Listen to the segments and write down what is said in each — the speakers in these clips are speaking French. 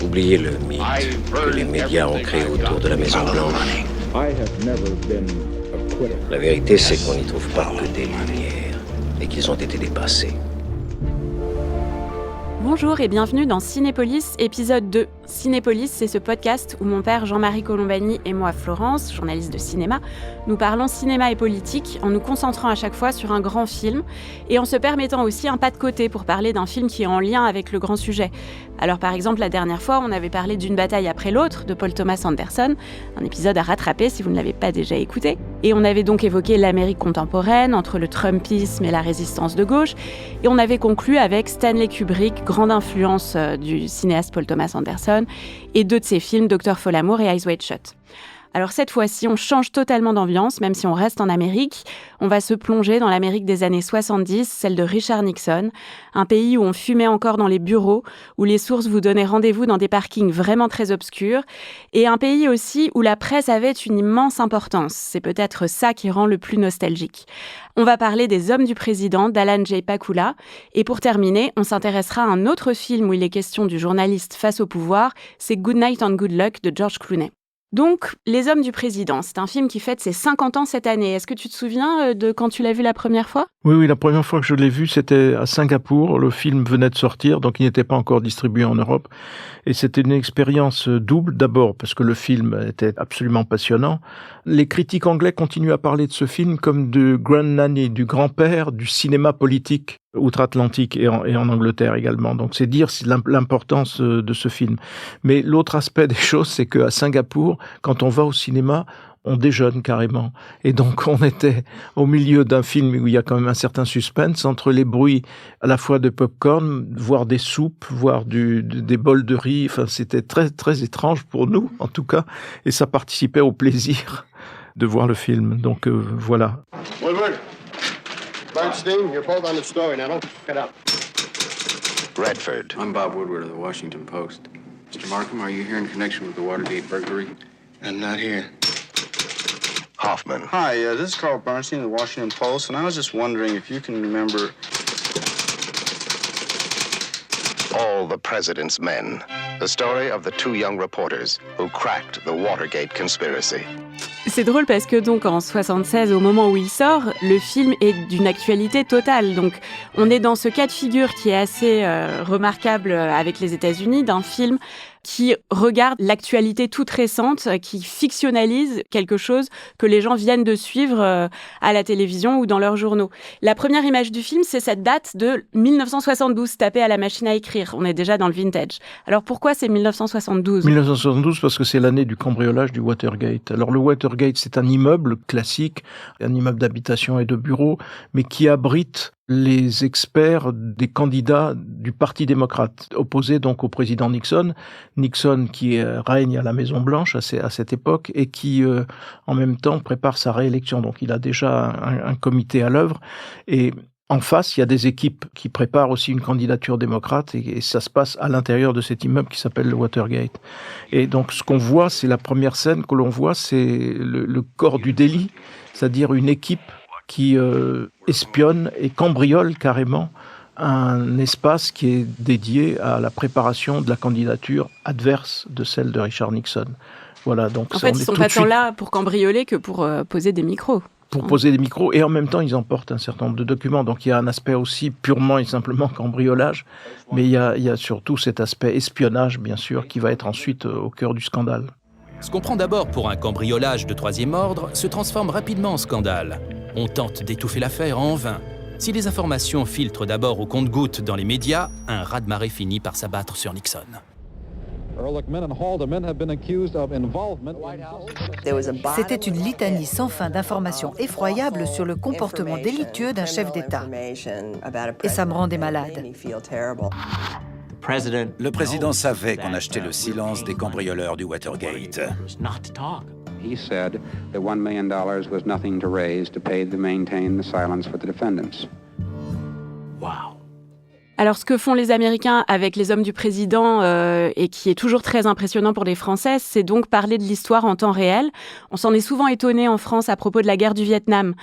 Oubliez le mythe que les médias ont créé autour de la Maison-Blanche. La vérité, c'est qu'on n'y trouve pas que des lumières et qu'ils ont été dépassés. Bonjour et bienvenue dans Cinépolis, épisode 2. Cinépolis, c'est ce podcast où mon père Jean-Marie Colombani et moi Florence, journaliste de cinéma, nous parlons cinéma et politique en nous concentrant à chaque fois sur un grand film et en se permettant aussi un pas de côté pour parler d'un film qui est en lien avec le grand sujet. Alors par exemple, la dernière fois, on avait parlé d'Une bataille après l'autre de Paul Thomas Anderson, un épisode à rattraper si vous ne l'avez pas déjà écouté. Et on avait donc évoqué l'Amérique contemporaine, entre le Trumpisme et la résistance de gauche. Et on avait conclu avec Stanley Kubrick, grande influence du cinéaste Paul Thomas Anderson, et deux de ses films, Dr. Folamour et Eyes Wide Shut. Alors cette fois-ci, on change totalement d'ambiance, même si on reste en Amérique. On va se plonger dans l'Amérique des années 70, celle de Richard Nixon, un pays où on fumait encore dans les bureaux, où les sources vous donnaient rendez-vous dans des parkings vraiment très obscurs, et un pays aussi où la presse avait une immense importance. C'est peut-être ça qui rend le plus nostalgique. On va parler des Hommes du président d'Alan J. Pakula, et pour terminer, on s'intéressera à un autre film où il est question du journaliste face au pouvoir, c'est Good Night and Good Luck de George Clooney. Donc, Les Hommes du président, c'est un film qui fête ses 50 ans cette année. Est-ce que tu te souviens de quand tu l'as vu la première fois ? Oui, la première fois que je l'ai vu, c'était à Singapour. Le film venait de sortir, donc il n'était pas encore distribué en Europe. Et c'était une expérience double, d'abord parce que le film était absolument passionnant. Les critiques anglais continuent à parler de ce film comme de Grand Nanny, du grand-père du cinéma politique outre-Atlantique et en Angleterre également. Donc c'est dire l'importance de ce film. Mais l'autre aspect des choses, c'est qu'à Singapour, quand on va au cinéma, on déjeune carrément. Et donc on était au milieu d'un film où il y a quand même un certain suspense entre les bruits à la fois de popcorn, voire des soupes, voire des bols de riz. Enfin, c'était très, très étrange pour nous, en tout cas. Et ça participait au plaisir de voir le film. Donc voilà. Woodward, Bernstein, you're both on the story now. Don't get up. Redford. I'm Bob Woodward of the Washington Post. Mr. Markham, are you here in connection with the Watergate burglary? I'm not here. Hoffman. Hi, this is Carl Bernstein of the Washington Post, and I was just wondering if you can remember... All the President's Men. The story of the two young reporters who cracked the Watergate conspiracy. C'est drôle parce que donc en 76, au moment où il sort, le film est d'une actualité totale. Donc on est dans ce cas de figure qui est assez remarquable avec les États-Unis, d'un film qui regarde l'actualité toute récente, qui fictionnalise quelque chose que les gens viennent de suivre à la télévision ou dans leurs journaux. La première image du film, c'est cette date de 1972, tapée à la machine à écrire. On est déjà dans le vintage. Alors pourquoi c'est 1972 ? 1972 parce que c'est l'année du cambriolage du Watergate. Alors le Watergate, c'est un immeuble classique, un immeuble d'habitation et de bureaux, mais qui abrite les experts des candidats du Parti démocrate, opposés donc au président Nixon. Nixon qui règne à la Maison-Blanche à cette époque et qui, en même temps, prépare sa réélection. Donc il a déjà un comité à l'œuvre. Et en face, il y a des équipes qui préparent aussi une candidature démocrate et ça se passe à l'intérieur de cet immeuble qui s'appelle le Watergate. Et donc ce qu'on voit, c'est la première scène que l'on voit, c'est le corps du délit, c'est-à-dire une équipe qui espionne et cambriole carrément un espace qui est dédié à la préparation de la candidature adverse de celle de Richard Nixon. Voilà, donc en fait, ils ne sont pas tant là pour cambrioler que pour poser des micros. Pour poser des micros, et en même temps, ils emportent un certain nombre de documents. Donc il y a un aspect aussi purement et simplement cambriolage, mais il y a surtout cet aspect espionnage, bien sûr, qui va être ensuite au cœur du scandale. Ce qu'on prend d'abord pour un cambriolage de troisième ordre se transforme rapidement en scandale. On tente d'étouffer l'affaire en vain. Si les informations filtrent d'abord au compte-gouttes dans les médias, un raz-de-marée finit par s'abattre sur Nixon. C'était une litanie sans fin d'informations effroyables sur le comportement délictueux d'un chef d'État. Et ça me rendait malade. Le président savait qu'on achetait le silence des cambrioleurs du Watergate. He said that $1 million was nothing to raise to pay to maintain the silence for the defendants. Wow. Alors, ce que font les Américains avec les hommes du président, et qui est toujours très impressionnant pour les Français, c'est donc parler de l'histoire en temps réel. On s'en est souvent étonné en France à propos de la guerre du Vietnam,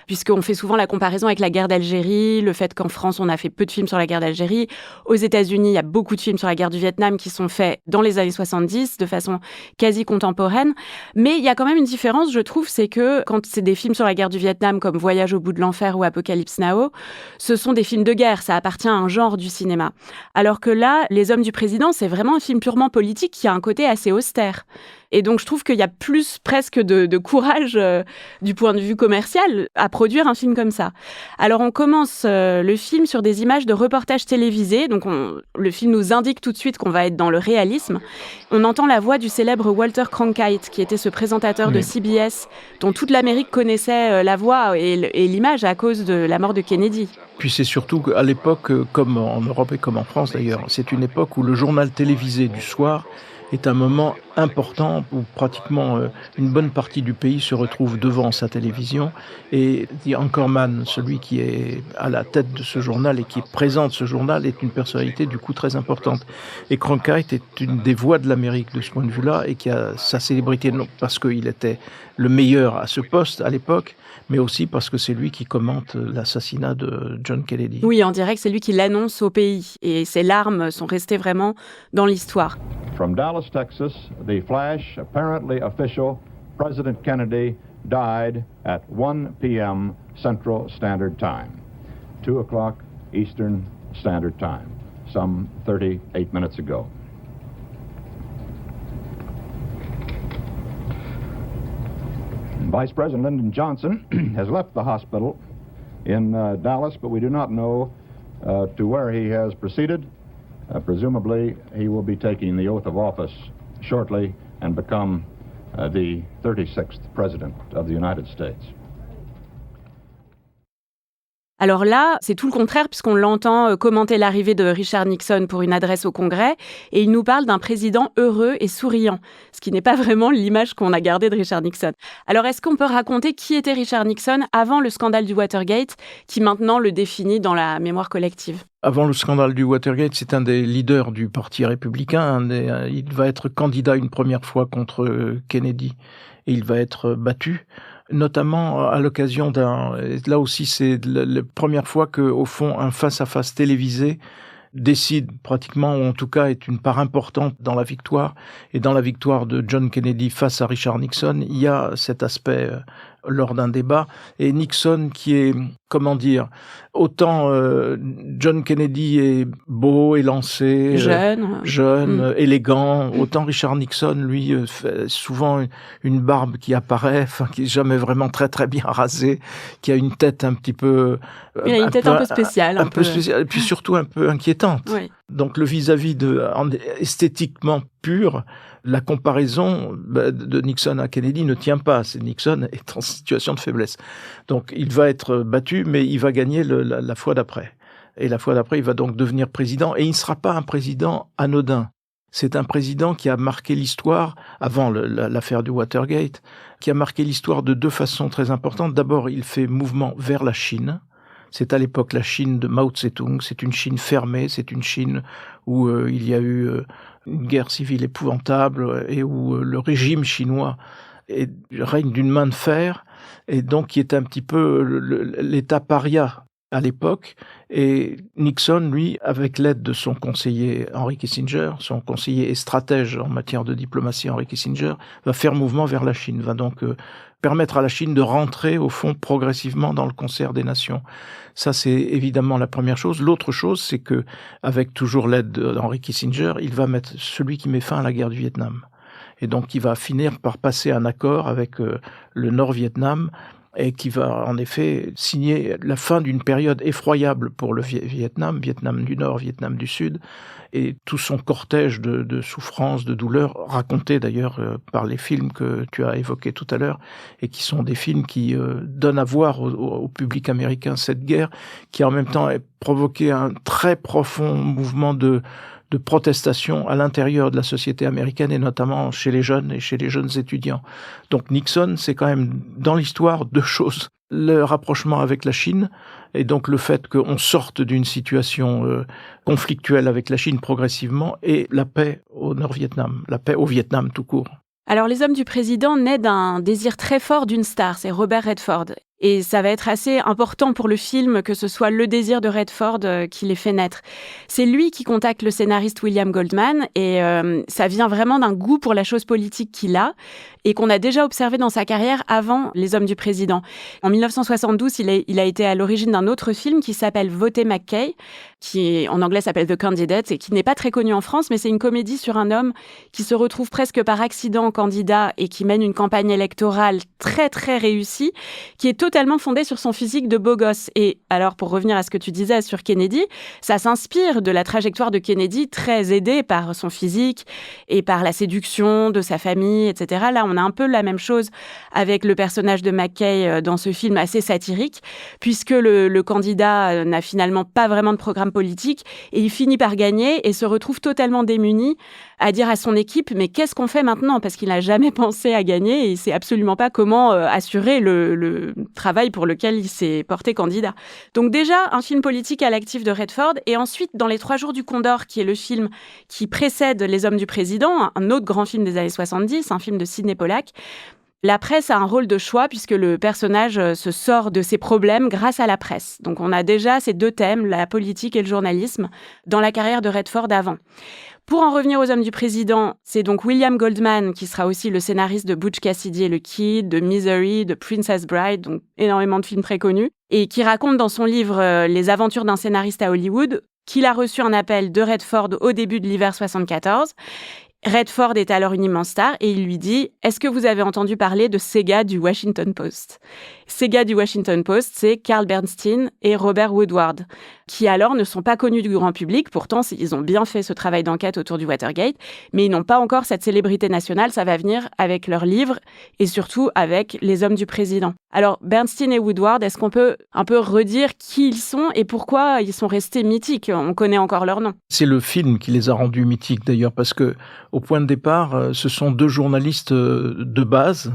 puisqu'on fait souvent la comparaison avec la guerre d'Algérie, le fait qu'en France, on a fait peu de films sur la guerre d'Algérie. Aux États-Unis, il y a beaucoup de films sur la guerre du Vietnam qui sont faits dans les années 70, de façon quasi contemporaine. Mais il y a quand même une différence, je trouve, c'est que quand c'est des films sur la guerre du Vietnam, comme Voyage au bout de l'enfer ou Apocalypse Now, ce sont des films de guerre, ça appartient à un genre du cinéma. Alors que là, Les Hommes du Président, c'est vraiment un film purement politique qui a un côté assez austère. Et donc, je trouve qu'il y a plus presque de courage du point de vue commercial à produire un film comme ça. Alors, on commence le film sur des images de reportages télévisés. Donc, le film nous indique tout de suite qu'on va être dans le réalisme. On entend la voix du célèbre Walter Cronkite, qui était ce présentateur de CBS, dont toute l'Amérique connaissait la voix et l'image à cause de la mort de Kennedy. Puis c'est surtout qu'à l'époque, comme en Europe et comme en France d'ailleurs, c'est une époque où le journal télévisé du soir est un moment important où pratiquement une bonne partie du pays se retrouve devant sa télévision. Et The Anchorman, celui qui est à la tête de ce journal et qui présente ce journal, est une personnalité du coup très importante. Et Cronkite est une des voix de l'Amérique de ce point de vue-là et qui a sa célébrité non parce qu'il était le meilleur à ce poste à l'époque, mais aussi parce que c'est lui qui commente l'assassinat de John Kennedy. Oui, en direct, c'est lui qui l'annonce au pays. Et ses larmes sont restées vraiment dans l'histoire. From Dallas, Texas, the flash, apparently official, President Kennedy died at 1 p.m. Central Standard Time, 2 o'clock Eastern Standard Time, some 38 minutes ago. Vice President Lyndon Johnson has left the hospital in Dallas, but we do not know to where he has proceeded. Presumably, he will be taking the oath of office shortly and become the 36th President of the United States. Alors là, c'est tout le contraire puisqu'on l'entend commenter l'arrivée de Richard Nixon pour une adresse au Congrès et il nous parle d'un président heureux et souriant, ce qui n'est pas vraiment l'image qu'on a gardée de Richard Nixon. Alors est-ce qu'on peut raconter qui était Richard Nixon avant le scandale du Watergate qui maintenant le définit dans la mémoire collective ? Avant le scandale du Watergate, c'est un des leaders du Parti républicain. Il va être candidat une première fois contre Kennedy et il va être battu. Notamment à l'occasion là aussi c'est la première fois que, au fond, un face-à-face télévisé décide pratiquement, ou en tout cas est une part importante dans la victoire. Et dans la victoire de John Kennedy face à Richard Nixon, il y a cet aspect lors d'un débat. Et Nixon qui est, comment dire, autant John Kennedy est beau, élancé, jeune, élégant, autant Richard Nixon, lui, fait souvent une barbe qui apparaît, qui est jamais vraiment très très bien rasée, qui a une tête un petit peu... Il a une tête un peu spéciale. Un peu spéciale, et puis surtout un peu inquiétante. Oui. Donc le vis-à-vis esthétiquement pur, la comparaison de Nixon à Kennedy ne tient pas. Nixon est en situation de faiblesse. Donc il va être battu, mais il va gagner la fois d'après. Et la fois d'après, il va donc devenir président. Et il ne sera pas un président anodin. C'est un président qui a marqué l'histoire, avant l'affaire du Watergate, qui a marqué l'histoire de deux façons très importantes. D'abord, il fait mouvement vers la Chine. C'est à l'époque la Chine de Mao Tse-tung. C'est une Chine fermée, c'est une Chine où il y a eu une guerre civile épouvantable et où le régime chinois règne d'une main de fer et donc qui est un petit peu l'État paria à l'époque. Et Nixon, lui, avec l'aide de son conseiller Henry Kissinger, son conseiller et stratège en matière de diplomatie Henry Kissinger, va faire mouvement vers la Chine, va donc permettre à la Chine de rentrer, au fond, progressivement dans le concert des nations. Ça, c'est évidemment la première chose. L'autre chose, c'est que, avec toujours l'aide d'Henry Kissinger, il va mettre celui qui met fin à la guerre du Vietnam. Et donc, il va finir par passer un accord avec le Nord-Vietnam et qui va en effet signer la fin d'une période effroyable pour le Vietnam, Vietnam du Nord, Vietnam du Sud, et tout son cortège de souffrances, de douleurs, racontés d'ailleurs par les films que tu as évoqués tout à l'heure, et qui sont des films qui donnent à voir au public américain cette guerre, qui en même temps a provoqué un très profond mouvement de de protestation à l'intérieur de la société américaine et notamment chez les jeunes et chez les jeunes étudiants. Donc Nixon, c'est quand même dans l'histoire 2 choses. Le rapprochement avec la Chine et donc le fait qu'on sorte d'une situation conflictuelle avec la Chine progressivement et la paix au Nord-Vietnam, la paix au Vietnam tout court. Alors, Les Hommes du Président naît d'un désir très fort d'une star, c'est Robert Redford. Et ça va être assez important pour le film que ce soit le désir de Redford qui les fait naître. C'est lui qui contacte le scénariste William Goldman et ça vient vraiment d'un goût pour la chose politique qu'il a et qu'on a déjà observé dans sa carrière avant Les Hommes du Président. En 1972, il a été à l'origine d'un autre film qui s'appelle Voter McKay, qui en anglais s'appelle The Candidate et qui n'est pas très connu en France, mais c'est une comédie sur un homme qui se retrouve presque par accident candidat et qui mène une campagne électorale très très réussie, qui est totalement fondée sur son physique de beau gosse. Et alors, pour revenir à ce que tu disais sur Kennedy, ça s'inspire de la trajectoire de Kennedy, très aidée par son physique et par la séduction de sa famille, etc. Là, on a un peu la même chose avec le personnage de McKay dans ce film assez satirique, puisque le candidat n'a finalement pas vraiment de programme politique et il finit par gagner et se retrouve totalement démuni à dire à son équipe « mais qu'est-ce qu'on fait maintenant ?» parce qu'il n'a jamais pensé à gagner et il ne sait absolument pas comment assurer le travail pour lequel il s'est porté candidat. Donc déjà, un film politique à l'actif de Redford et ensuite, dans Les 3 jours du Condor, qui est le film qui précède Les Hommes du Président, un autre grand film des années 70, un film de Sidney Pollack, la presse a un rôle de choix puisque le personnage se sort de ses problèmes grâce à la presse. Donc on a déjà ces 2 thèmes, la politique et le journalisme, dans la carrière de Redford avant. Pour en revenir aux Hommes du Président, c'est donc William Goldman qui sera aussi le scénariste de Butch Cassidy et le Kid, de Misery, de Princess Bride, donc énormément de films très connus, et qui raconte dans son livre Les aventures d'un scénariste à Hollywood qu'il a reçu un appel de Redford au début de l'hiver 74. Redford est alors une immense star et il lui dit « Est-ce que vous avez entendu parler de ces gars du Washington Post ?» Ces gars du Washington Post, c'est Carl Bernstein et Robert Woodward, qui alors ne sont pas connus du grand public. Pourtant, ils ont bien fait ce travail d'enquête autour du Watergate, mais ils n'ont pas encore cette célébrité nationale. Ça va venir avec leurs livres et surtout avec Les Hommes du Président. Alors, Bernstein et Woodward, est-ce qu'on peut un peu redire qui ils sont et pourquoi ils sont restés mythiques ? On connaît encore leur nom. C'est le film qui les a rendus mythiques d'ailleurs, parce que au point de départ, ce sont 2 journalistes de base,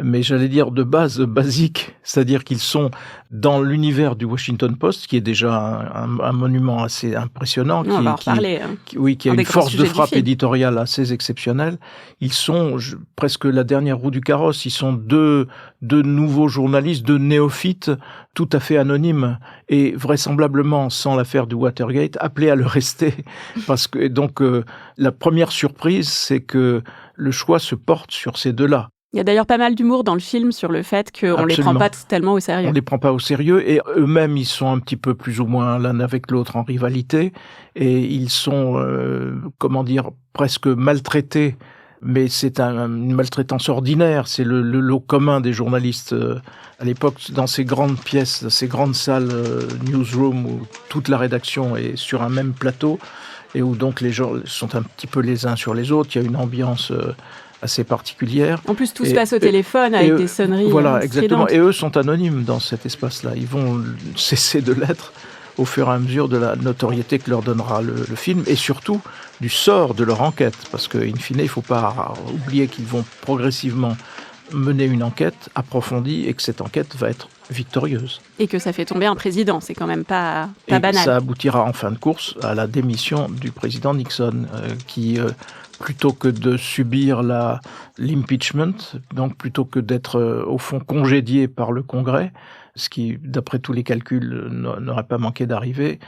mais j'allais dire de base basique, c'est-à-dire qu'ils sont dans l'univers du Washington Post, qui est déjà un monument assez impressionnant, on va en reparler, qui a une force de frappe éditoriale assez exceptionnelle. Ils sont presque la dernière roue du carrosse. Ils sont deux nouveaux journalistes, 2 néophytes, tout à fait anonymes et vraisemblablement, sans l'affaire du Watergate, appelés à le rester. Parce que donc la première surprise, c'est que le choix se porte sur ces 2-là. Il y a d'ailleurs pas mal d'humour dans le film sur le fait qu'on ne les prend pas tellement au sérieux. On ne les prend pas au sérieux et eux-mêmes, ils sont un petit peu plus ou moins l'un avec l'autre en rivalité et ils sont, presque maltraités. Mais c'est une maltraitance ordinaire, c'est le lot commun des journalistes à l'époque dans ces grandes pièces, ces grandes salles newsroom où toute la rédaction est sur un même plateau et où donc les gens sont un petit peu les uns sur les autres. Il y a une ambiance assez particulière. En plus, tout se passe au téléphone avec des sonneries. Voilà, exactement. Et eux sont anonymes dans cet espace-là. Ils vont cesser de l'être au fur et à mesure de la notoriété que leur donnera le film et surtout du sort de leur enquête. Parce qu'in fine, il ne faut pas oublier qu'ils vont progressivement mener une enquête approfondie et que cette enquête va être victorieuse. Et que ça fait tomber un président, c'est quand même pas banal. Ça aboutira en fin de course à la démission du président Nixon qui... plutôt que de subir l'impeachment, donc plutôt que d'être au fond congédié par le Congrès, ce qui, d'après tous les calculs, n'aurait pas manqué d'arriver,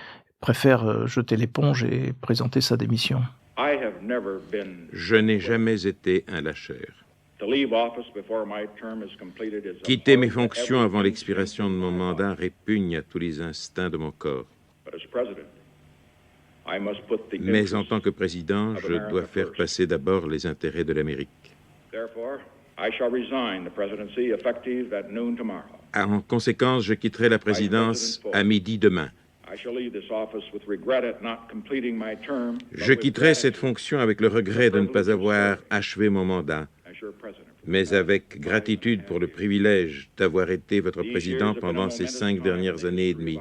préfère jeter l'éponge et présenter sa démission. Je n'ai jamais été un lâcheur. Quitter mes fonctions avant l'expiration de mon mandat répugne à tous les instincts de mon corps. Mais en tant que président, je dois faire passer d'abord les intérêts de l'Amérique. En conséquence, je quitterai la présidence à midi demain. Je quitterai cette fonction avec le regret de ne pas avoir achevé mon mandat, mais avec gratitude pour le privilège d'avoir été votre président pendant ces 5 dernières années et demie.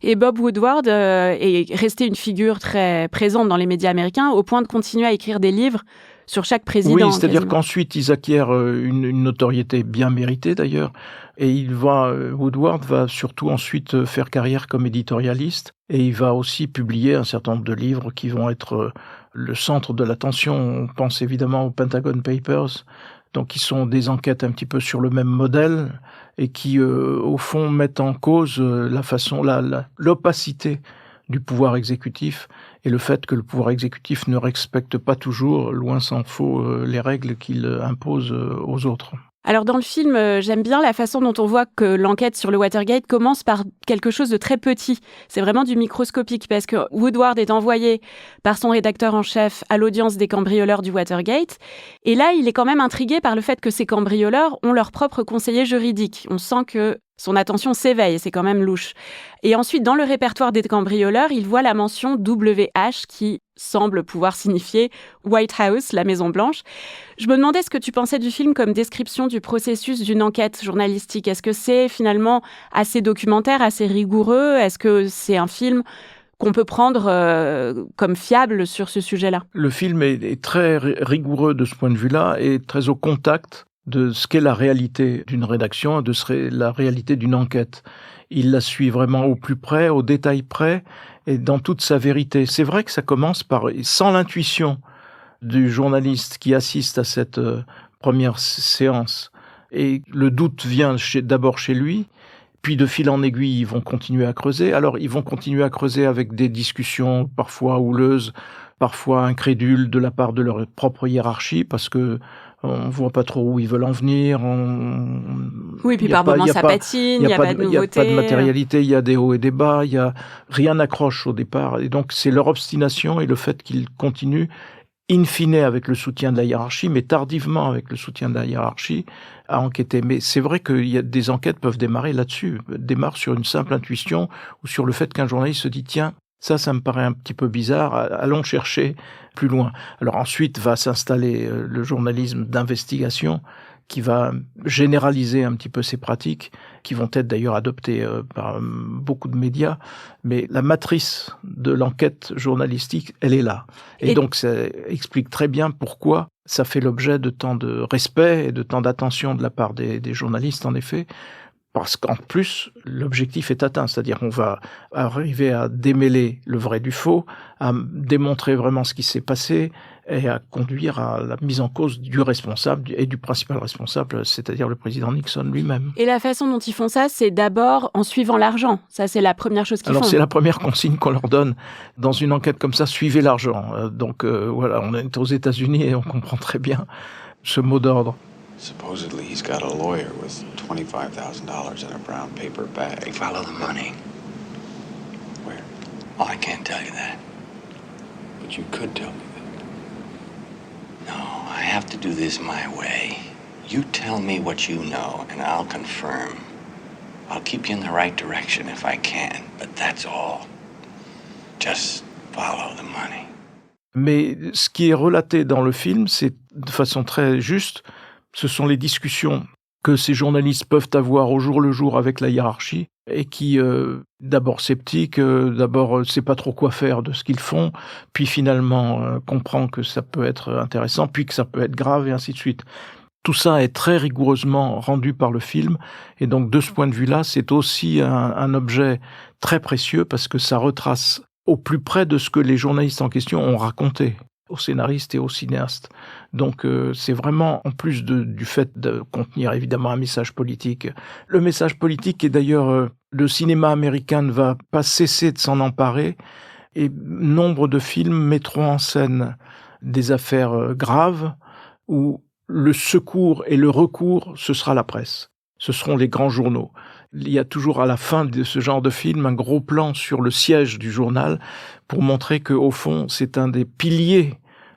Et Bob Woodward est resté une figure très présente dans les médias américains, au point de continuer à écrire des livres sur chaque président. Oui, c'est-à-dire quasiment. qu'ensuite, ils acquièrent une notoriété bien méritée d'ailleurs, et Woodward va surtout ensuite faire carrière comme éditorialiste, et il va aussi publier un certain nombre de livres qui vont être le centre de l'attention. On pense évidemment aux Pentagon Papers, donc qui sont des enquêtes un petit peu sur le même modèle, et qui, au fond, mettent en cause l'opacité du pouvoir exécutif et le fait que le pouvoir exécutif ne respecte pas toujours, loin s'en faut, les règles qu'il impose aux autres. Alors dans le film, j'aime bien la façon dont on voit que l'enquête sur le Watergate commence par quelque chose de très petit. C'est vraiment du microscopique parce que Woodward est envoyé par son rédacteur en chef à l'audience des cambrioleurs du Watergate. Et là, il est quand même intrigué par le fait que ces cambrioleurs ont leur propre conseiller juridique. On sent que son attention s'éveille, c'est quand même louche. Et ensuite, dans le répertoire des cambrioleurs, il voit la mention WH qui semble pouvoir signifier White House, la Maison Blanche. Je me demandais ce que tu pensais du film comme description du processus d'une enquête journalistique. Est-ce que c'est finalement assez documentaire, assez rigoureux ? Est-ce que c'est un film qu'on peut prendre comme fiable sur ce sujet-là ? Le film est très rigoureux de ce point de vue-là et très au contact de ce qu'est la réalité d'une rédaction, de la réalité d'une enquête. Il la suit vraiment au plus près, au détail près, et dans toute sa vérité. C'est vrai que ça commence sans l'intuition du journaliste qui assiste à cette première séance. Et le doute vient d'abord chez lui, puis de fil en aiguille, ils vont continuer à creuser. Alors, ils vont continuer à creuser avec des discussions parfois houleuses, parfois incrédules de la part de leur propre hiérarchie, parce que on voit pas trop où ils veulent en venir. Oui, puis par moments ça patine, il n'y a pas de nouveauté. Il n'y a pas de matérialité, il y a des hauts et des bas, rien n'accroche au départ. Et donc c'est leur obstination et le fait qu'ils continuent, in fine avec le soutien de la hiérarchie, mais tardivement avec le soutien de la hiérarchie, à enquêter. Mais c'est vrai que des enquêtes peuvent démarrer là-dessus, démarrent sur une simple intuition ou sur le fait qu'un journaliste se dit « Tiens, ça me paraît un petit peu bizarre, allons chercher plus loin ». Alors ensuite va s'installer le journalisme d'investigation qui va généraliser un petit peu ces pratiques, qui vont être d'ailleurs adoptées par beaucoup de médias. Mais la matrice de l'enquête journalistique, elle est là. Et donc ça explique très bien pourquoi ça fait l'objet de tant de respect et de tant d'attention de la part des journalistes, en effet. Parce qu'en plus, l'objectif est atteint, c'est-à-dire qu'on va arriver à démêler le vrai du faux, à démontrer vraiment ce qui s'est passé et à conduire à la mise en cause du responsable et du principal responsable, c'est-à-dire le président Nixon lui-même. Et la façon dont ils font ça, c'est d'abord en suivant l'argent. Ça, c'est la première chose qu'ils font. Alors, c'est la première consigne qu'on leur donne dans une enquête comme ça, suivez l'argent. Donc voilà, on est aux États-Unis et on comprend très bien ce mot d'ordre. Supposedly, he's got a lawyer with $25,000 in a brown paper bag. Follow the money. Where? Oh, I can't tell you that. But you could tell me that. No, I have to do this my way. You tell me what you know, and I'll confirm. I'll keep you in the right direction if I can, but that's all. Just follow the money. Mais ce qui est relaté dans le film, c'est de façon très juste. Ce sont les discussions que ces journalistes peuvent avoir au jour le jour avec la hiérarchie et qui, d'abord sceptiques, d'abord ne sait pas trop quoi faire de ce qu'ils font, puis finalement comprend que ça peut être intéressant, puis que ça peut être grave et ainsi de suite. Tout ça est très rigoureusement rendu par le film et donc de ce point de vue-là, c'est aussi un objet très précieux parce que ça retrace au plus près de ce que les journalistes en question ont raconté aux scénaristes et aux cinéastes. Donc c'est vraiment, en plus du fait de contenir évidemment un message politique. Le message politique, et d'ailleurs le cinéma américain ne va pas cesser de s'en emparer, et nombre de films mettront en scène des affaires graves où le secours et le recours, ce sera la presse. Ce seront les grands journaux. Il y a toujours à la fin de ce genre de film un gros plan sur le siège du journal pour montrer qu'au fond, c'est un des piliers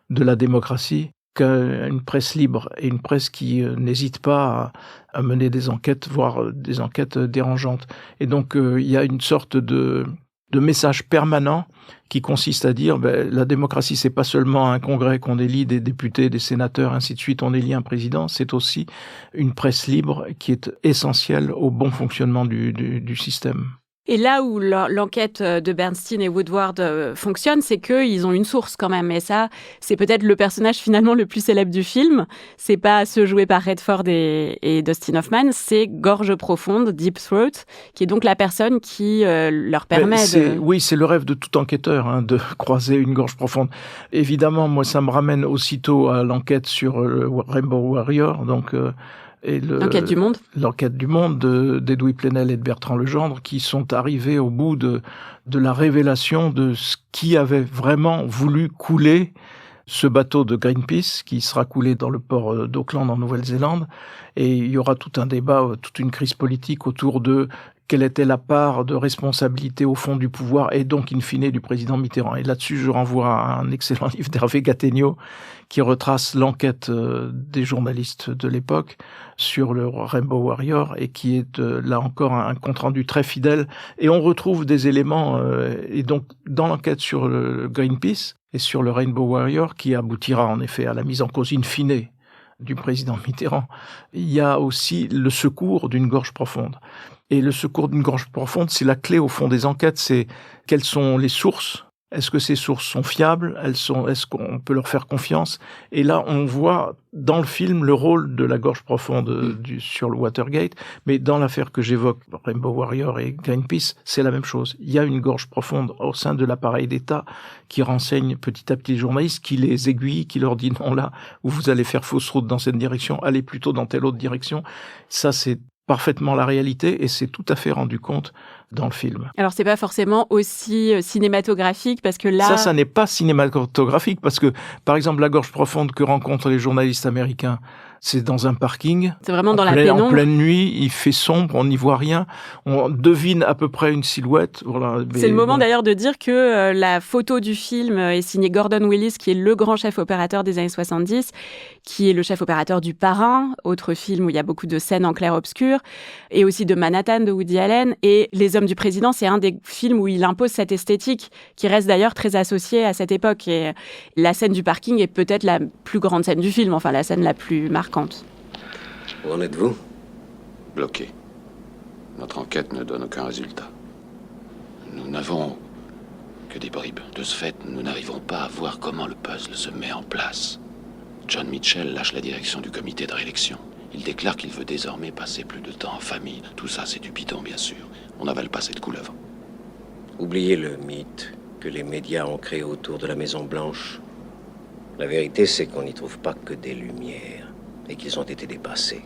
de la démocratie qu'une presse libre et une presse qui n'hésite pas à mener des enquêtes, voire des enquêtes dérangeantes. Et donc, il y a une sorte de message permanent qui consiste à dire la démocratie, c'est pas seulement un congrès qu'on élit des députés, des sénateurs, ainsi de suite, on élit un président, c'est aussi une presse libre qui est essentielle au bon fonctionnement du système. Et là où l'enquête de Bernstein et Woodward fonctionne, c'est qu'ils ont une source quand même. Et ça, c'est peut-être le personnage finalement le plus célèbre du film. C'est pas ceux joués par Redford et Dustin Hoffman, c'est Gorge profonde, Deep Throat, qui est donc la personne qui leur permet de... Oui, c'est le rêve de tout enquêteur, de croiser une gorge profonde. Évidemment, moi, ça me ramène aussitôt à l'enquête sur Rainbow Warrior, donc... L'enquête du monde. L'enquête du monde d'Edoui Plenel et de Bertrand Legendre, qui sont arrivés au bout de la révélation de ce qui avait vraiment voulu couler ce bateau de Greenpeace, qui sera coulé dans le port d'Auckland en Nouvelle-Zélande. Et il y aura tout un débat, toute une crise politique autour de quelle était la part de responsabilité au fond du pouvoir et donc in fine du président Mitterrand. Et là-dessus, je renvoie à un excellent livre d'Hervé Gattegno qui retrace l'enquête des journalistes de l'époque sur le Rainbow Warrior et qui est là encore un compte-rendu très fidèle. Et on retrouve des éléments, et donc dans l'enquête sur le Greenpeace et sur le Rainbow Warrior, qui aboutira en effet à la mise en cause in fine du président Mitterrand, il y a aussi le secours d'une gorge profonde. Et le secours d'une gorge profonde, c'est la clé au fond des enquêtes, c'est quelles sont les sources. Est-ce que ces sources sont fiables? Est-ce qu'on peut leur faire confiance? Et là, on voit dans le film le rôle de la gorge profonde sur le Watergate, mais dans l'affaire que j'évoque, Rainbow Warrior et Greenpeace, c'est la même chose. Il y a une gorge profonde au sein de l'appareil d'État qui renseigne petit à petit les journalistes, qui les aiguille, qui leur dit non, là où vous allez faire fausse route dans cette direction, allez plutôt dans telle autre direction. Ça, c'est parfaitement la réalité et c'est tout à fait rendu compte dans le film. Alors, c'est pas forcément aussi cinématographique parce que là... Ça n'est pas cinématographique parce que, par exemple, la gorge profonde que rencontrent les journalistes américains, c'est dans un parking. C'est vraiment dans la pénombre. En pleine nuit, il fait sombre, on n'y voit rien. On devine à peu près une silhouette. Voilà, c'est le moment d'ailleurs de dire que la photo du film est signée Gordon Willis, qui est le grand chef opérateur des années 70, qui est le chef opérateur du Parrain, autre film où il y a beaucoup de scènes en clair-obscur, et aussi de Manhattan de Woody Allen. Et Les Hommes du Président, c'est un des films où il impose cette esthétique, qui reste d'ailleurs très associée à cette époque. Et la scène du parking est peut-être la plus grande scène du film, enfin la scène la plus marquante. Où en êtes-vous? Bloqué. Notre enquête ne donne aucun résultat. Nous n'avons que des bribes. De ce fait, nous n'arrivons pas à voir comment le puzzle se met en place. John Mitchell lâche la direction du comité de réélection. Il déclare qu'il veut désormais passer plus de temps en famille. Tout ça, c'est du bidon, bien sûr. On n'avale pas cette couleuvre. Oubliez le mythe que les médias ont créé autour de la Maison-Blanche. La vérité, c'est qu'on n'y trouve pas que des lumières et qu'ils ont été dépassés.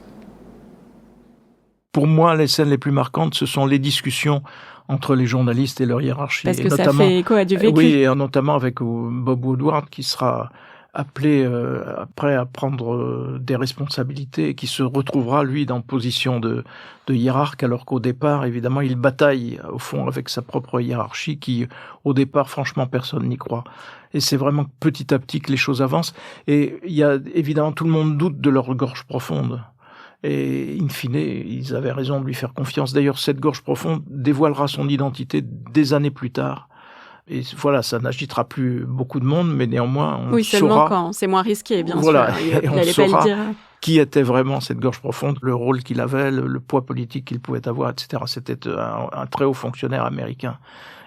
Pour moi, les scènes les plus marquantes, ce sont les discussions entre les journalistes et leur hiérarchie. Parce que et ça fait écho à du vécu. Oui, et notamment avec Bob Woodward, qui sera appelé après à prendre des responsabilités et qui se retrouvera, lui, dans position de hiérarque, alors qu'au départ, évidemment, il bataille, au fond, avec sa propre hiérarchie qui, au départ, franchement, personne n'y croit. Et c'est vraiment petit à petit que les choses avancent. Et il y a, évidemment, tout le monde doute de leur gorge profonde. Et in fine, ils avaient raison de lui faire confiance. D'ailleurs, cette gorge profonde dévoilera son identité des années plus tard. Et voilà, ça n'agitera plus beaucoup de monde, mais néanmoins, on oui, seulement saura... quand c'est moins risqué, bien voilà, sûr. Et on saura qui était vraiment cette gorge profonde, le rôle qu'il avait, le poids politique qu'il pouvait avoir, etc. C'était un très haut fonctionnaire américain.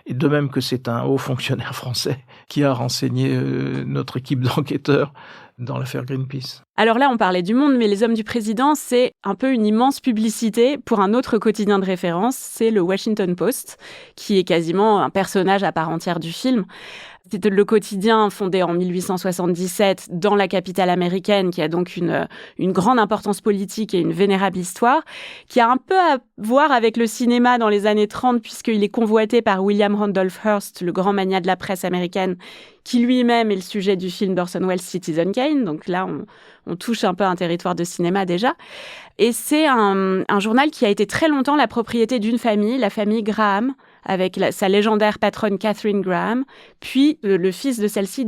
Et de même que c'est un haut fonctionnaire français qui a renseigné notre équipe d'enquêteurs dans l'affaire Greenpeace. Alors là, on parlait du Monde, mais Les Hommes du Président, c'est un peu une immense publicité pour un autre quotidien de référence, c'est le Washington Post, qui est quasiment un personnage à part entière du film. C'était le quotidien fondé en 1877 dans la capitale américaine, qui a donc une grande importance politique et une vénérable histoire, qui a un peu à voir avec le cinéma dans les années 30, puisqu'il est convoité par William Randolph Hearst, le grand magnat de la presse américaine, qui lui-même est le sujet du film d'Orson Welles Citizen Kane. Donc là, on touche un peu un territoire de cinéma déjà. Et c'est un journal qui a été très longtemps la propriété d'une famille, la famille Graham, avec sa légendaire patronne Catherine Graham, puis le fils de celle-ci,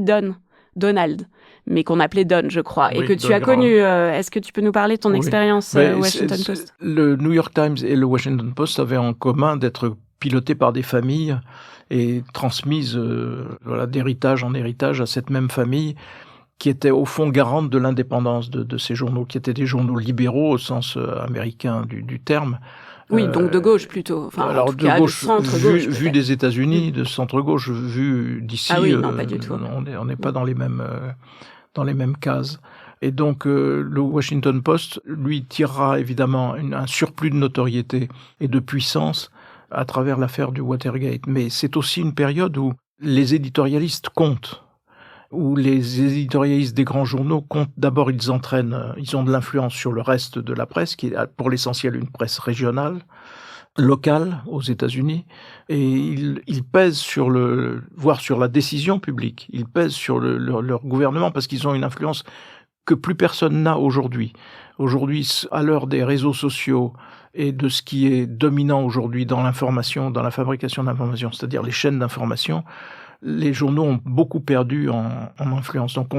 Donald, mais qu'on appelait Don, je crois, et que tu as connu. Est-ce que tu peux nous parler de ton expérience au Washington Post? Le New York Times et le Washington Post avaient en commun d'être pilotés par des familles et transmises d'héritage en héritage à cette même famille, qui était au fond garante de l'indépendance de ces journaux, qui étaient des journaux libéraux au sens américain du terme, Oui, donc de gauche plutôt. Enfin, alors en tout cas, de gauche, centre-gauche. vu des États-Unis, de centre-gauche, vu d'ici, Ah oui, non, pas du tout. On n'est pas dans les mêmes cases. Et donc, le Washington Post, lui, tirera évidemment un surplus de notoriété et de puissance à travers l'affaire du Watergate. Mais c'est aussi une période où les éditorialistes comptent, où les éditorialistes des grands journaux comptent. D'abord, ils ont de l'influence sur le reste de la presse, qui est pour l'essentiel une presse régionale, locale aux États-Unis, et ils pèsent voire sur la décision publique. Ils pèsent sur leur gouvernement parce qu'ils ont une influence que plus personne n'a aujourd'hui. Aujourd'hui, à l'heure des réseaux sociaux et de ce qui est dominant aujourd'hui dans l'information, dans la fabrication d'information, c'est-à-dire les chaînes d'information, les journaux ont beaucoup perdu en influence. Donc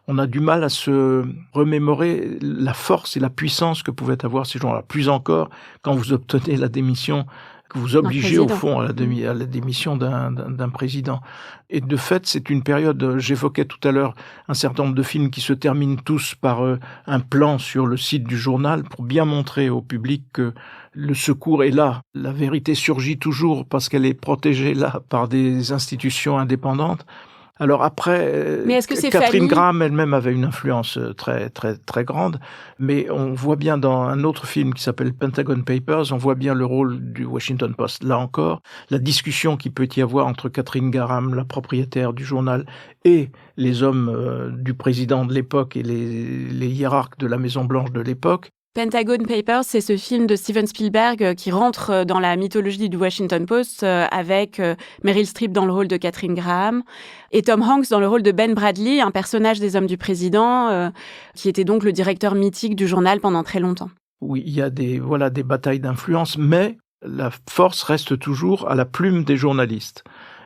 on a du mal à se remémorer la force et la puissance que pouvaient avoir ces journaux. Plus encore, quand vous obtenez la démission, que vous obligez au fond à la démission d'un président. Et de fait, c'est une période, j'évoquais tout à l'heure un certain nombre de films qui se terminent tous par un plan sur le site du journal pour bien montrer au public que le secours est là. La vérité surgit toujours parce qu'elle est protégée là par des institutions indépendantes. Alors après, mais est-ce que c'est Catherine Graham elle-même avait une influence très très très grande, mais on voit bien dans un autre film qui s'appelle Pentagon Papers, on voit bien le rôle du Washington Post. Là encore, la discussion qu'il peut y avoir entre Catherine Graham, la propriétaire du journal, et les hommes du président de l'époque et les hiérarques de la Maison-Blanche de l'époque. Pentagon Papers, c'est ce film de Steven Spielberg qui rentre dans la mythologie du Washington Post avec Meryl Streep dans le rôle de Catherine Graham et Tom Hanks dans le rôle de Ben Bradley, un personnage des hommes du président qui était donc le directeur mythique du journal pendant très longtemps. Oui, il y a des batailles d'influence, mais la force reste toujours à la plume des journalistes.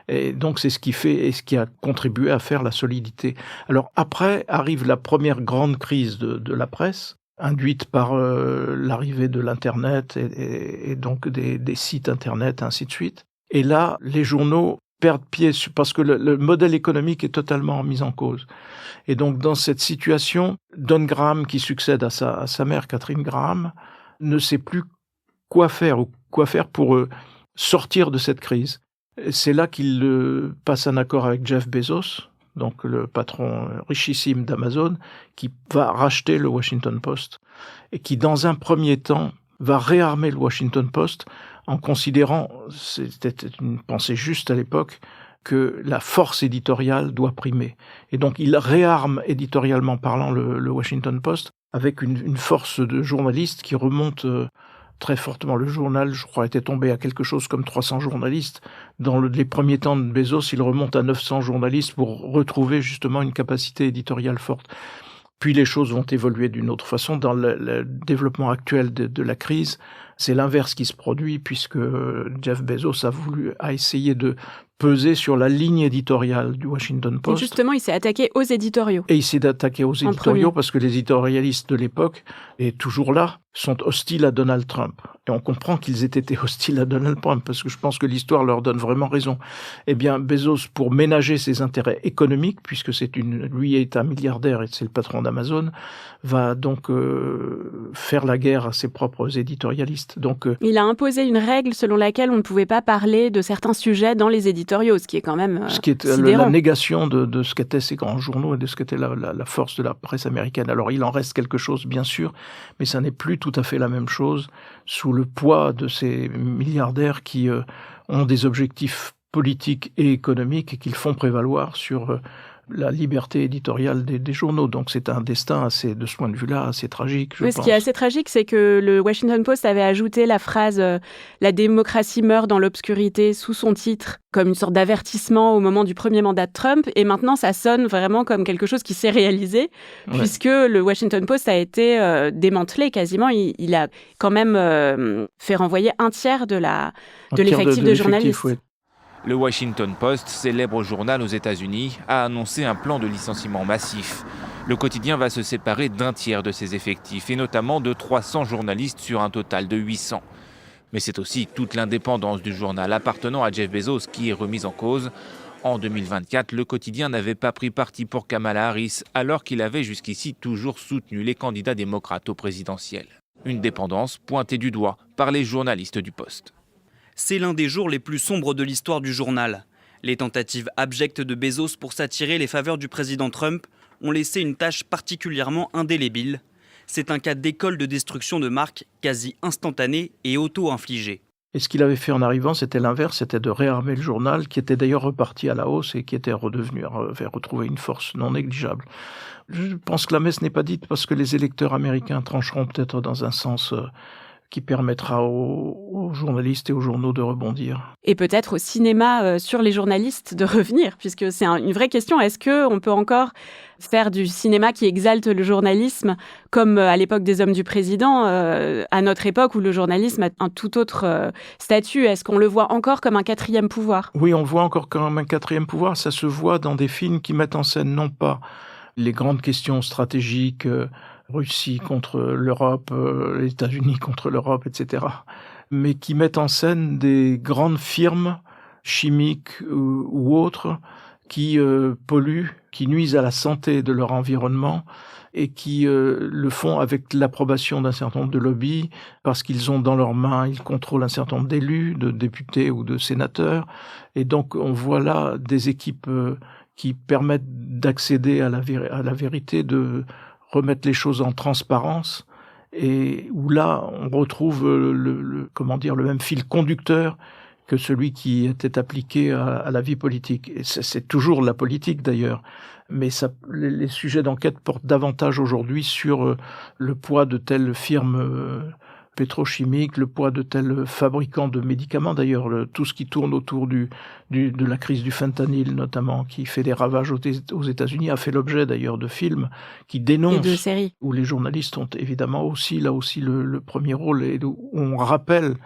Et donc c'est ce qui a contribué à faire la solidité. Alors après arrive la première grande crise de la presse, induite par l'arrivée de l'Internet et donc des sites Internet, ainsi de suite. Et là, les journaux perdent pied parce que le modèle économique est totalement mis en cause. Et donc, dans cette situation, Don Graham, qui succède à sa mère, Catherine Graham, ne sait plus quoi faire pour sortir de cette crise. Et c'est là qu'il passe un accord avec Jeff Bezos, donc le patron richissime d'Amazon, qui va racheter le Washington Post et qui, dans un premier temps, va réarmer le Washington Post en considérant, c'était une pensée juste à l'époque, que la force éditoriale doit primer. Et donc, il réarme éditorialement parlant le Washington Post avec une force de journalistes qui remonte très fortement. Le journal, je crois, était tombé à quelque chose comme 300 journalistes. Dans les premiers temps de Bezos, il remonte à 900 journalistes pour retrouver justement une capacité éditoriale forte. Puis les choses vont évoluer d'une autre façon. Dans le développement actuel de la crise, c'est l'inverse qui se produit puisque Jeff Bezos a essayé de peser sur la ligne éditoriale du Washington Post. Et justement, il s'est attaqué aux éditoriaux. Et il s'est attaqué aux éditoriaux parce que les éditorialistes de l'époque, et toujours là, sont hostiles à Donald Trump. Et on comprend qu'ils aient été hostiles à Donald Trump parce que je pense que l'histoire leur donne vraiment raison. Eh bien, Bezos, pour ménager ses intérêts économiques, puisque lui est un milliardaire et c'est le patron d'Amazon, va donc faire la guerre à ses propres éditorialistes. Donc, il a imposé une règle selon laquelle on ne pouvait pas parler de certains sujets dans les éditoriaux, ce qui est quand même ce qui est sidérant. La négation de ce qu'étaient ces grands journaux et de ce qu'était la force de la presse américaine. Alors, il en reste quelque chose, bien sûr, mais ça n'est plus tout à fait la même chose sous le poids de ces milliardaires qui ont des objectifs politiques et économiques et qu'ils font prévaloir sur la liberté éditoriale des journaux. Donc c'est un destin de ce point de vue-là, assez tragique, je pense. Ce qui est assez tragique, c'est que le Washington Post avait ajouté la phrase « La démocratie meurt dans l'obscurité » sous son titre, comme une sorte d'avertissement au moment du premier mandat de Trump. Et maintenant, ça sonne vraiment comme quelque chose qui s'est réalisé, puisque le Washington Post a été démantelé quasiment. Il a quand même fait renvoyer un tiers de l'effectif de journalistes. Oui. Le Washington Post, célèbre journal aux États-Unis, a annoncé un plan de licenciement massif. Le quotidien va se séparer d'un tiers de ses effectifs, et notamment de 300 journalistes sur un total de 800. Mais c'est aussi toute l'indépendance du journal appartenant à Jeff Bezos qui est remise en cause. En 2024, le quotidien n'avait pas pris parti pour Kamala Harris, alors qu'il avait jusqu'ici toujours soutenu les candidats démocrates au présidentiel. une dépendance pointée du doigt par les journalistes du Poste. C'est l'un des jours les plus sombres de l'histoire du journal. Les tentatives abjectes de Bezos pour s'attirer les faveurs du président Trump ont laissé une tâche particulièrement indélébile. C'est un cas d'école de destruction de marque quasi instantanée et auto-infligée. Et ce qu'il avait fait en arrivant, c'était l'inverse, c'était de réarmer le journal, qui était d'ailleurs reparti à la hausse et qui avait retrouvé une force non négligeable. Je pense que la messe n'est pas dite parce que les électeurs américains trancheront peut-être dans un sens qui permettra aux journalistes et aux journaux de rebondir. Et peut-être au cinéma sur les journalistes de revenir, puisque c'est une vraie question. Est-ce qu'on peut encore faire du cinéma qui exalte le journalisme, comme à l'époque des Hommes du Président, à notre époque où le journalisme a un tout autre statut? Est-ce qu'on le voit encore comme un quatrième pouvoir? Oui, on le voit encore comme un quatrième pouvoir. Ça se voit dans des films qui mettent en scène non pas les grandes questions stratégiques, Russie contre l'Europe, les États-Unis contre l'Europe, etc., mais qui mettent en scène des grandes firmes chimiques ou autres qui polluent, qui nuisent à la santé de leur environnement et qui le font avec l'approbation d'un certain nombre de lobbies parce qu'ils ont dans leurs mains, ils contrôlent un certain nombre d'élus, de députés ou de sénateurs. Et donc on voit là des équipes qui permettent d'accéder à la vérité, de remettre les choses en transparence, et où là, on retrouve le même fil conducteur que celui qui était appliqué à la vie politique. Et c'est toujours la politique d'ailleurs, mais les sujets d'enquête portent davantage aujourd'hui sur le poids de telle firme pétrochimique, le poids de tel fabricant de médicaments. D'ailleurs, tout ce qui tourne autour de la crise du fentanyl, notamment, qui fait des ravages aux États-Unis, a fait l'objet d'ailleurs de films qui dénoncent, et de séries, où les journalistes ont évidemment aussi le premier rôle, et où on rappelle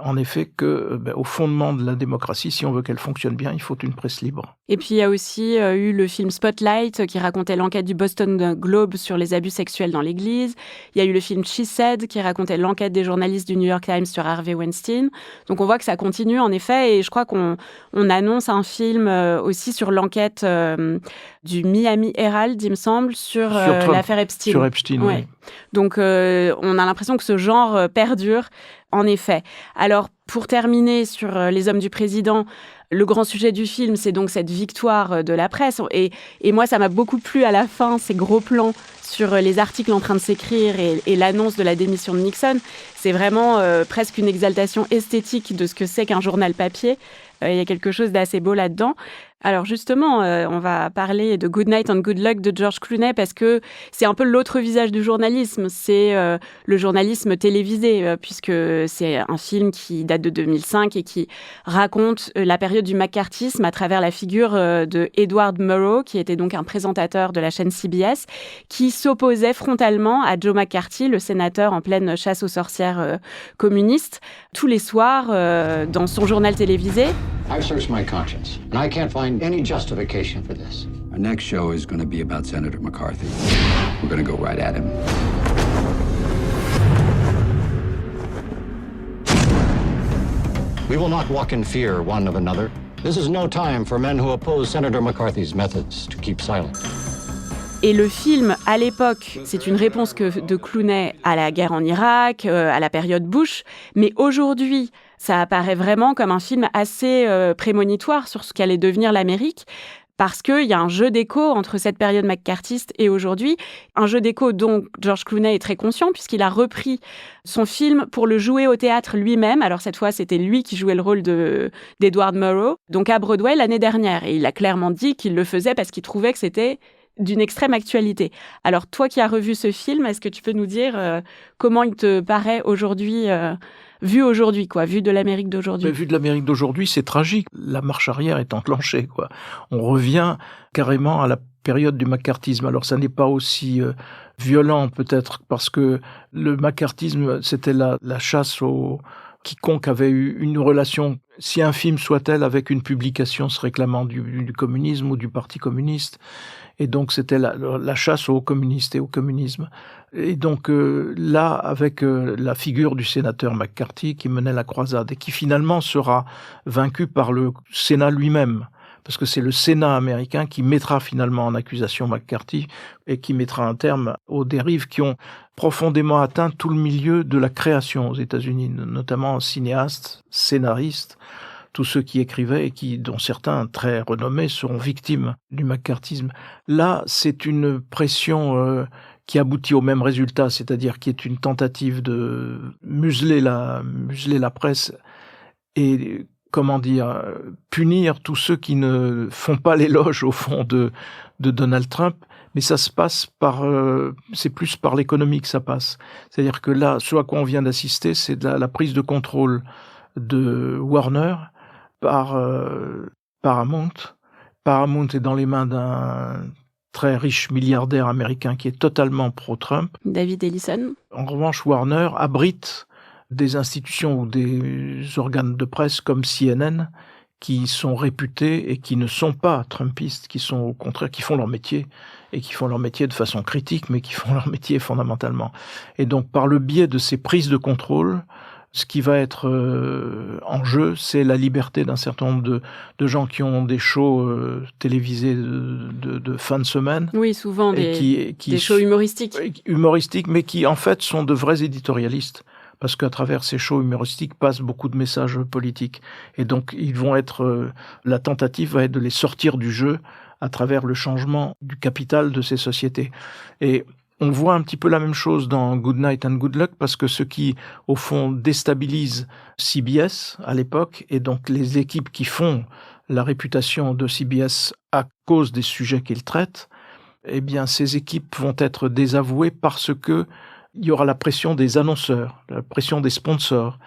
en effet que au fondement de la démocratie, si on veut qu'elle fonctionne bien, il faut une presse libre. Et puis il y a aussi eu le film Spotlight qui racontait l'enquête du Boston Globe sur les abus sexuels dans l'église. Il y a eu le film She Said qui racontait l'enquête des journalistes du New York Times sur Harvey Weinstein. Donc on voit que ça continue en effet, et je crois qu'on annonce un film aussi sur l'enquête du Miami Herald, il me semble, sur l'affaire Epstein. Sur Epstein, ouais. Oui. Donc on a l'impression que ce genre perdure. En effet. Alors, pour terminer sur les Hommes du Président, le grand sujet du film, c'est donc cette victoire de la presse. Et moi, ça m'a beaucoup plu à la fin, ces gros plans sur les articles en train de s'écrire et l'annonce de la démission de Nixon. C'est vraiment presque une exaltation esthétique de ce que c'est qu'un journal papier. Il y a quelque chose d'assez beau là-dedans. Alors justement, on va parler de Good Night and Good Luck de George Clooney parce que c'est un peu l'autre visage du journalisme. C'est le journalisme télévisé puisque c'est un film qui date de 2005 et qui raconte la période du McCarthyisme à travers la figure de Edward Murrow, qui était donc un présentateur de la chaîne CBS, qui s'opposait frontalement à Joe McCarthy, le sénateur en pleine chasse aux sorcières communiste, tous les soirs dans son journal télévisé. I've searched my conscience, and I can't find any justification for this. Our next show is going to be about Senator McCarthy. We're going to go right at him. We will not walk in fear one of another. This is no time for men who oppose Senator McCarthy's methods to keep silent. Et le film, à l'époque, c'est une réponse de Clooney à la guerre en Irak, à la période Bush. Mais aujourd'hui, ça apparaît vraiment comme un film assez prémonitoire sur ce qu'allait devenir l'Amérique. Parce qu'il y a un jeu d'écho entre cette période McCarthyiste et aujourd'hui. Un jeu d'écho dont George Clooney est très conscient puisqu'il a repris son film pour le jouer au théâtre lui-même. Alors cette fois, c'était lui qui jouait le rôle d'Edward Murrow, donc à Broadway l'année dernière. Et il a clairement dit qu'il le faisait parce qu'il trouvait que c'était d'une extrême actualité. Alors toi qui as revu ce film, est-ce que tu peux nous dire comment il te paraît aujourd'hui vu aujourd'hui, vu de l'Amérique d'aujourd'hui? Vu de l'Amérique d'aujourd'hui, c'est tragique. La marche arrière est enclenchée, On revient carrément à la période du macartisme. Alors, ça n'est pas aussi violent, peut-être, parce que le macartisme, c'était la chasse aux... Quiconque avait eu une relation, si infime soit-elle, avec une publication se réclamant du communisme ou du Parti communiste. Et donc, c'était la chasse aux communistes et au communisme. Et donc, là, avec la figure du sénateur McCarthy qui menait la croisade et qui finalement sera vaincu par le Sénat lui-même. parce que c'est le Sénat américain qui mettra finalement en accusation McCarthy et qui mettra un terme aux dérives qui ont profondément atteint tout le milieu de la création aux États-Unis, notamment cinéastes, scénaristes, tous ceux qui écrivaient et dont certains très renommés seront victimes du McCarthyisme. Là, c'est une pression qui aboutit au même résultat, c'est-à-dire qui est une tentative de museler la presse et, punir tous ceux qui ne font pas l'éloge, au fond, de Donald Trump. Mais ça se passe c'est plus par l'économie que ça passe. C'est-à-dire que là, ce à quoi on vient d'assister, c'est de la prise de contrôle de Warner par Paramount. Paramount est dans les mains d'un très riche milliardaire américain qui est totalement pro-Trump. David Ellison. En revanche, Warner abrite des institutions ou des organes de presse comme CNN qui sont réputés et qui ne sont pas trumpistes, qui sont au contraire, qui font leur métier et qui font leur métier de façon critique, mais qui font leur métier fondamentalement. Et donc, par le biais de ces prises de contrôle, ce qui va être en jeu, c'est la liberté d'un certain nombre de gens qui ont des shows télévisés de fin de semaine. Oui, souvent des shows humoristiques. Humoristiques, mais qui en fait sont de vrais éditorialistes. Parce qu'à travers ces shows humoristiques passent beaucoup de messages politiques. Et donc, la tentative va être de les sortir du jeu à travers le changement du capital de ces sociétés. Et on voit un petit peu la même chose dans Good Night and Good Luck, parce que ce qui, au fond, déstabilise CBS à l'époque, et donc les équipes qui font la réputation de CBS à cause des sujets qu'ils traitent, eh bien, ces équipes vont être désavouées parce que il y aura la pression des annonceurs, la pression des sponsors.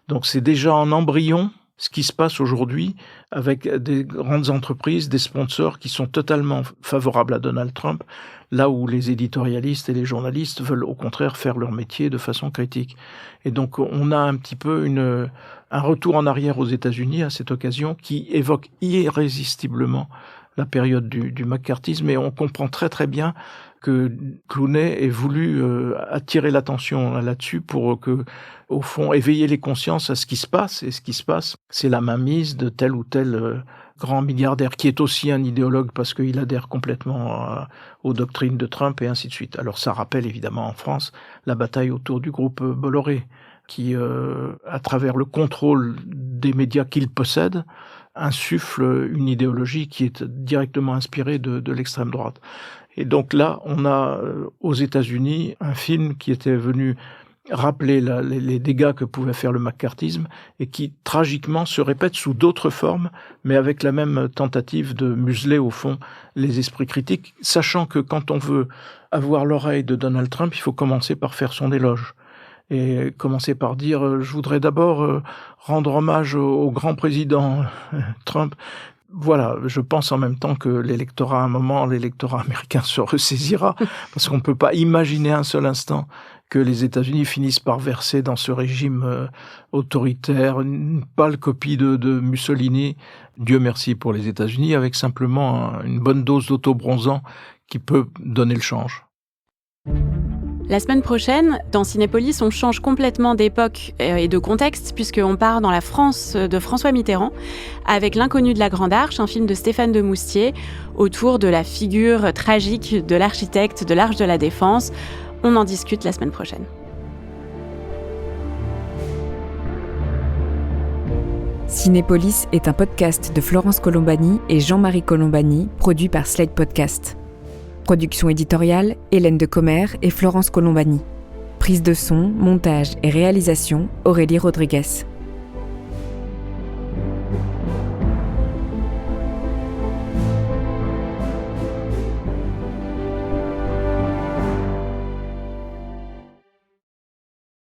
Donc c'est déjà en embryon ce qui se passe aujourd'hui avec des grandes entreprises, des sponsors qui sont totalement favorables à Donald Trump, là où les éditorialistes et les journalistes veulent au contraire faire leur métier de façon critique. Et donc on a un petit peu un retour en arrière aux États-Unis à cette occasion qui évoque irrésistiblement la période du McCarthyisme, et on comprend très très bien que Clooney ait voulu attirer l'attention là-dessus pour au fond, éveiller les consciences à ce qui se passe. Et ce qui se passe, c'est la mainmise de tel ou tel grand milliardaire, qui est aussi un idéologue parce qu'il adhère complètement aux doctrines de Trump et ainsi de suite. Alors ça rappelle évidemment en France la bataille autour du groupe Bolloré, qui, à travers le contrôle des médias qu'il possède, insuffle une idéologie qui est directement inspirée de l'extrême droite. Et donc là, on a aux États-Unis un film qui était venu rappeler les dégâts que pouvait faire le McCarthyisme et qui, tragiquement, se répète sous d'autres formes, mais avec la même tentative de museler, au fond, les esprits critiques, sachant que quand on veut avoir l'oreille de Donald Trump, il faut commencer par faire son éloge. Et commencer par dire « Je voudrais d'abord rendre hommage au grand président Trump ». Voilà, je pense en même temps que l'électorat, à un moment, l'électorat américain se ressaisira, parce qu'on ne peut pas imaginer un seul instant que les États-Unis finissent par verser dans ce régime autoritaire, une pâle copie de Mussolini. Dieu merci pour les États-Unis, avec simplement une bonne dose d'autobronzant qui peut donner le change. La semaine prochaine, dans Cinépolis, on change complètement d'époque et de contexte, puisqu'on part dans la France de François Mitterrand, avec L'inconnu de la Grande Arche, un film de Stéphane Demoustier, autour de la figure tragique de l'architecte de l'Arche de la Défense. On en discute la semaine prochaine. Cinépolis est un podcast de Florence Colombani et Jean-Marie Colombani, produit par Slate Podcast. Production éditoriale, Hélène de Commer et Florence Colombani. Prise de son, montage et réalisation, Aurélie Rodriguez.